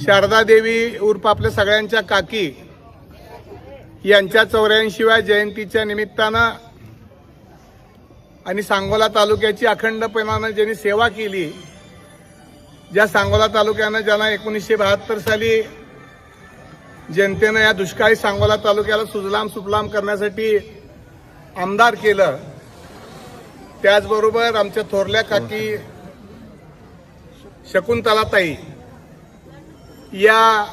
शारदा देवी उर्फ आपल्या सगळ्यांच्या काकी यांच्या 84व्या जयंतीच्या निमित्तानं आणि सांगोला तालुक्याची अखंडपणानं ज्यांनी सेवा केली, ज्या सांगोला तालुक्यानं ज्यांना 1972 साली जनतेनं या दुष्काळी सांगोला तालुक्याला सुजलाम सुफलाम करण्यासाठी आमदार केलं, त्याचबरोबर आमच्या थोरल्या काकी शकुंतलाताई या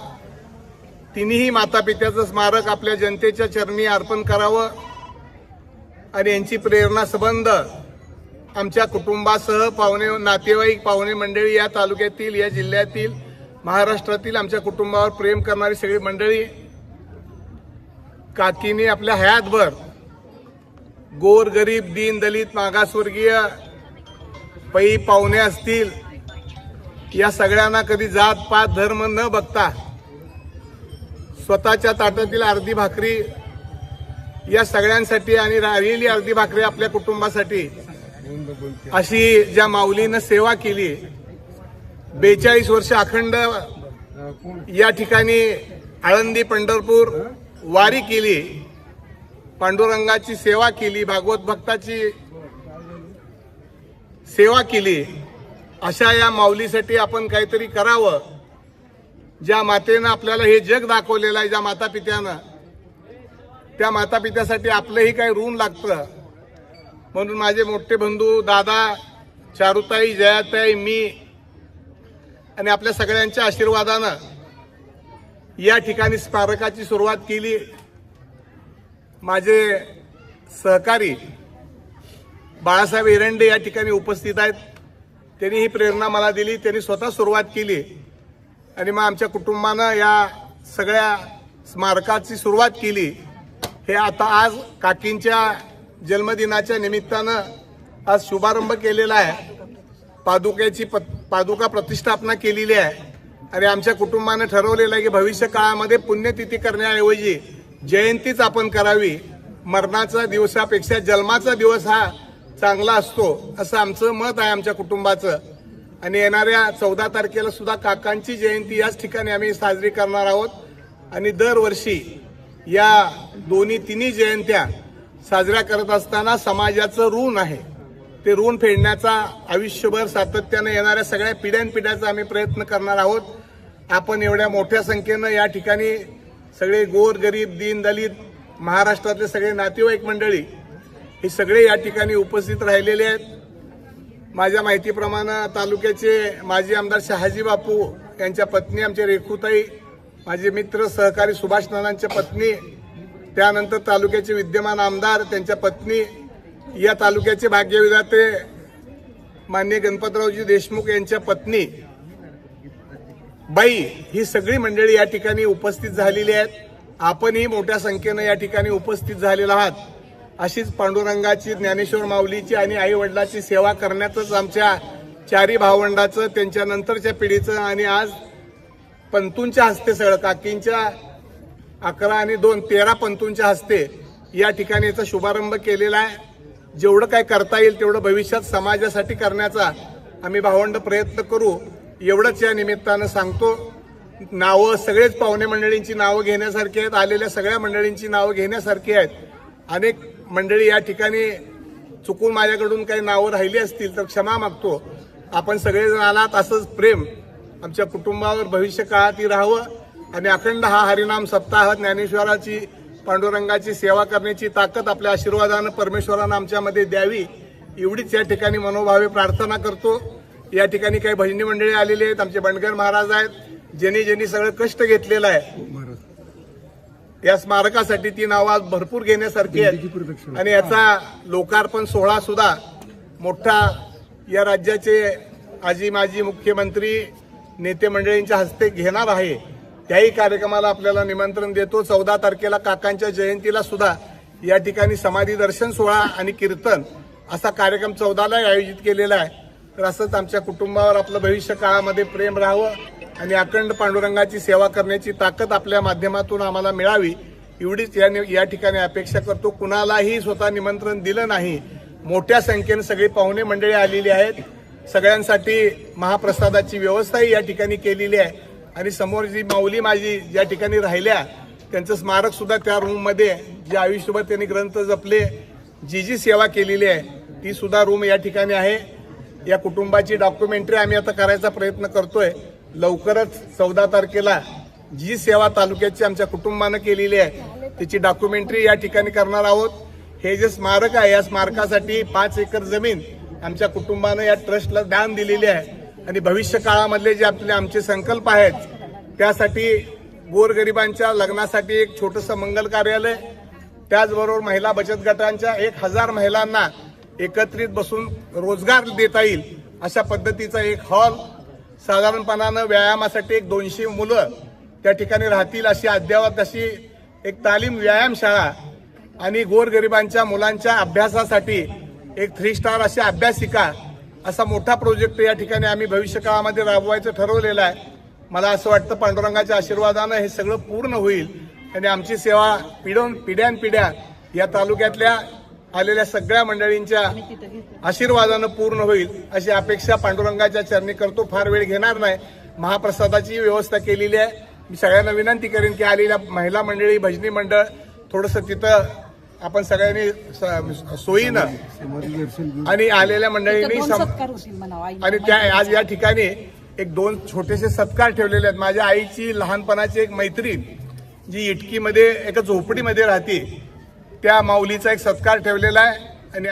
तिन्ही मातापित्याचं स्मारक आपल्या जनतेच्या चरणी अर्पण करावं आणि यांची प्रेरणा संबंध आमच्या कुटुंबासह पाहुणे नातेवाईक पाहुणे मंडळी या तालुक्यातील या जिल्ह्यातील महाराष्ट्रातील आमच्या कुटुंबावर प्रेम करणारी सगळी मंडळी काकीने आपल्या हयातभर गोर गरीब दीन दलित मागासवर्गीय पै पाहुणे असतील या सगळ्यांना कधी जात पात धर्म न बघता स्वतःच्या ताटातील अर्धी भाकरी या सगळ्यांसाठी आणि राहिलेली अर्धी भाकरी आपल्या कुटुंबासाठी अशी ज्या माऊलीनं सेवा केली, 42 वर्ष अखंड या ठिकाणी आळंदी पंढरपूर वारी केली, पांडुरंगाची सेवा केली, भागवत भक्ताची सेवा केली, अशा या माऊलीसाठी आपण काहीतरी करावं. ज्या मातेनं आपल्याला हे जग दाखवलेलं आहे, ज्या मातापित्यानं, त्या मातापित्यासाठी आपलंही काही ऋण लागतं. म्हणून माझे मोठे बंधू दादा चारुताई, जयाताई, मी आणि आपल्या सगळ्यांच्या आशीर्वादानं या ठिकाणी स्मारकाची सुरुवात केली. माझे सहकारी बाळासाहेब एरंडे या ठिकाणी उपस्थित आहेत. त्यांनी ही प्रेरणा मला दिली, त्यांनी स्वतः सुरुवात केली आणि मग आमच्या कुटुंबानं या सगळ्या स्मारकाची सुरुवात केली. हे आता आज काकींच्या जन्मदिनाच्या निमित्तानं आज शुभारंभ केलेला आहे. पादुका प्रतिष्ठापना केलेली आहे आणि आमच्या कुटुंबानं ठरवलेलं आहे की भविष्य काळामध्ये पुण्यतिथी करण्याऐवजी जयंतीच आपण करावी. मरणाच्या दिवसापेक्षा जन्माचा दिवस हा चांगला असतो असं आमचं मत आहे आमच्या कुटुंबाचं. आणि येणाऱ्या 14 तारखेला सुद्धा काकांची जयंती याच ठिकाणी आम्ही साजरी करणार आहोत. आणि दरवर्षी या तिन्ही जयंत्या साजऱ्या करत असताना समाजाचं ऋण आहे, ते ऋण फेडण्याचा आयुष्यभर सातत्यानं येणाऱ्या सगळ्या पिढ्यानपिढ्याचा आम्ही प्रयत्न करणार आहोत. आपण एवढ्या मोठ्या संख्येनं या ठिकाणी सगळे गोर गरीब दीन दलित महाराष्ट्रातले सगळे नातेवाईक मंडळी हे सगळे या ठिकाणी उपस्थित राहिलेले आहेत. माझ्या माहितीप्रमाणे तालुक्याचे माजी आमदार शहाजी बापू यांच्या पत्नी आमचे रेखुताई, माझे मित्र सहकारी सुभाष नानांच्या पत्नी, त्यानंतर तालुक्याचे विद्यमान आमदार त्यांच्या पत्नी, या तालुक्याचे भाग्यविधाते माननीय गणपतरावजी देशमुख यांच्या पत्नी बाई, ही सगळी मंडळी या ठिकाणी उपस्थित झालेली आहेत. आपणही मोठ्या संख्येनं या ठिकाणी उपस्थित झालेला आहात. अशीच पांडुरंगाची, ज्ञानेश्वर माऊलीची आणि आई वडिलाची सेवा करण्यातच आमच्या चारी भावंडाचं, त्यांच्या नंतरच्या पिढीचं आणि आज पंतूंच्या हस्ते सगळं काकींच्या 11 आणि 2 13 पंतूंच्या हस्ते या ठिकाणी याचा शुभारंभ केलेला आहे. जेवढं काय करता येईल तेवढं भविष्यात समाजासाठी करण्याचा आम्ही भावंड प्रयत्न करू, एवढंच या निमित्तानं सांगतो. नावं सगळेच पाहुणे मंडळींची नावं घेण्यासारखी आहेत, आलेल्या सगळ्या मंडळींची नावं घेण्यासारखी आहेत. अनेक मंडळी या ठिकाणी चुकून माझ्याकडून काही नावं राहिली असतील तर क्षमा मागतो. आपण सगळेजण आलात, असंच प्रेम आमच्या कुटुंबावर भविष्य काळातही राहावं आणि अखंड हा हरिनाम सप्ताह ज्ञानेश्वराची पांडुरंगाची सेवा करण्याची ताकद आपल्या आशीर्वादानं परमेश्वरानं आमच्यामध्ये द्यावी, एवढीच या ठिकाणी मनोभावे प्रार्थना करतो. या ठिकाणी काही भजनी मंडळी आलेली आहेत, आमचे बंडगर महाराज आहेत, ज्यांनी सगळं कष्ट घेतलेलं आहे या स्मारकासाठी. ती नावं आज भरपूर घेण्यासारखी आहेत आणि याचा लोकार्पण सोहळा सुद्धा मोठा या राज्याचे आजी माजी मुख्यमंत्री नेते मंडळींच्या हस्ते घेणार आहे. त्याही कार्यक्रमाला आपल्याला निमंत्रण देतो. 14 तारखेला काकांच्या जयंतीला सुद्धा या ठिकाणी समाधी दर्शन सोहळा आणि कीर्तन असा कार्यक्रम 14ला आयोजित केलेला आहे. तर असंच आमच्या कुटुंबावर आपलं भविष्य काळामध्ये प्रेम राहावं आणि अखंड पांडुरंगाची सेवा करण्याची ताकद आपल्या माध्यमातून आम्हाला मिळावी, एवढीच या ठिकाणी अपेक्षा करतो. कुणालाही स्वतः निमंत्रण दिलं नाही. मोठ्या संख्येने सगळी पाहुणे मंडळी आलेली आहेत. सगळ्यांसाठी महाप्रसादाची व्यवस्थाही या ठिकाणी केलेली आहे. आणि समोर जी माऊली माझी ज्या ठिकाणी राहिल्या त्यांचं स्मारक सुद्धा त्या रूममध्ये, जे आयुष्यभर त्यांनी ग्रंथ जपले, जी सेवा केलेली आहे ती सुद्धा रूम या ठिकाणी आहे. या कुटुंबाची डॉक्युमेंटरी आम्ही आता करायचा प्रयत्न करतोय. लवकरच 14 तारखेला जी सेवा तालुक्याची आमच्या कुटुंबानं केलेली आहे त्याची डॉक्युमेंटरी या ठिकाणी करणार आहोत. हे जे स्मारक आहे या स्मारकासाठी 5 एकर जमीन आमच्या कुटुंबानं या ट्रस्टला दान दिलेली आहे आणि भविष्य काळामधले जे आमचे संकल्प आहेत त्यासाठी गोरगरिबांच्या लग्नासाठी एक छोटंसं मंगल कार्यालय, त्याचबरोबर महिला बचत गटांच्या 1000 महिलांना एकत्रित बसून रोजगार देता येईल अशा पद्धतीचा एक हॉल, साधारणपणानं व्यायामासाठी एक 200 मुलं त्या ठिकाणी राहतील अशी अद्ययावत अशी एक तालीम व्यायामशाळा आणि गोरगरिबांच्या मुलांच्या अभ्यासासाठी एक 3 स्टार अशी अभ्यासिका असा मोठा प्रोजेक्ट या ठिकाणी आम्ही भविष्य काळामध्ये राबवायचं ठरवलेलं आहे. मला असं वाटतं पांडुरंगाच्या आशीर्वादानं हे सगळं पूर्ण होईल आणि आमची सेवा पिढ्यानपिढ्या या तालुक्यातल्या आलेल्या सगळ्या मंडळींच्या आशीर्वादानं पूर्ण होईल अशी अपेक्षा पांडुरंगाच्या चरणी करतो. फार वेळ घेणार नाही. महाप्रसादाची व्यवस्था केलेली आहे. मी सगळ्यांना विनंती करेन की आलेल्या महिला मंडळी, भजनी मंडळ थोडंसं तिथं आपण सगळ्यांनी सोयीनं आणि आलेल्या मंडळींनी आणि त्या आज या ठिकाणी एक 2 छोटेसे सत्कार ठेवलेले आहेत. माझ्या आईची लहानपणाची एक मैत्रीण जी इटकीमध्ये एका झोपडीमध्ये राहते त्या माऊलीचा एक सत्कार ठेवलेला आहे.